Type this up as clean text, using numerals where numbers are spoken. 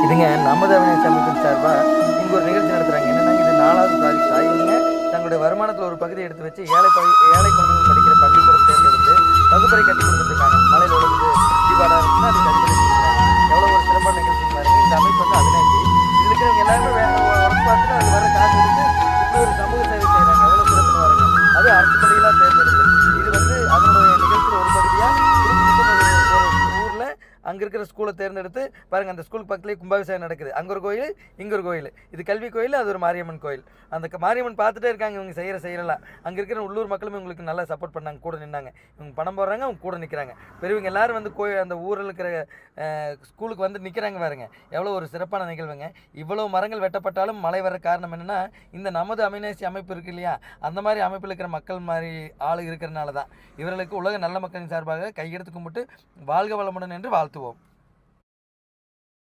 இதுங்க நமது அவினாசி அமைப்பின் சார்பாக இங்கே ஒரு நிகழ்ச்சி நடத்துகிறாங்க. என்னென்னா, இது 4வது ப்ராஜெக்டாக இவங்க தங்களுடைய வருமானத்தில் ஒரு பகுதியை எடுத்து வச்சு ஏழை குழந்தைகள் படிக்கிற பள்ளிக்கூடம் தேர்ந்தெடுத்து வகுப்பறை கட்டி கொடுத்துருக்காங்க. மலையில் ஒழுகுது இடிபாடாக இருந்துச்சுன்னா அது சரி பண்ணி கொடுக்குறாங்க. எவ்வளோ ஒரு சிறப்பான நிகழ்ச்சி பாருங்க. இந்த அமைப்பு வந்து அவினாசி. இதில் இருக்கிறவங்க எல்லாருமே ஒர்க் பார்த்துட்டு அது வர காசு எடுத்து இப்படி ஒரு சமூக சேவை செய்கிறாங்க. எவ்வளோ சிறப்புன்னு பாருங்க. அது அரசு பள்ளிகளாக தேர்ந்தெடுத்து இது வந்து அதனுடைய நிகழ்ச்சியில் ஒரு பகுதியாக ஒரு ஊரில் அங்கே இருக்கிற ஸ்கூலை தேர்ந்தெடுத்து பாருங்கள். அந்த ஸ்கூலுக்கு பக்கத்துலேயே கும்பாபிஷேகம் நடக்குது. அங்கே ஒரு கோயில், இங்கே ஒரு கோயில். இது கல்வி கோயில், அது ஒரு மாரியம்மன் கோயில். அந்த மாரியம்மன் பார்த்துட்டே இருக்காங்க இவங்க செய்யலாம். அங்கே இருக்கிற உள்ளூர் மக்களும் இவங்களுக்கு நல்லா சப்போர்ட் பண்ணாங்க, கூட நின்னாங்க. இவங்க பணம் போடுறாங்க, அவங்க கூட நிற்கிறாங்க. பெரியவங்க எல்லாரும் வந்து அந்த ஊரில் இருக்கிற ஸ்கூலுக்கு வந்து நிற்கிறாங்க பாருங்க. எவ்வளோ ஒரு சிறப்பான நிகழ்வுங்க. இவ்வளோ மரங்கள் வெட்டப்பட்டாலும் மழை வர காரணம் என்னென்னா, இந்த நமது அவினாசி அமைப்பு இருக்கு இல்லையா, அந்த மாதிரி அமைப்பில் இருக்கிற மக்கள் மாதிரி ஆள் இருக்கிறனால தான். இவர்களுக்கு உலக நல்ல மக்களின் சார்பாக கையெடுத்து கும்பிட்டு வாழ்க வளமுடன் என்று வாழ்த்துவோம்.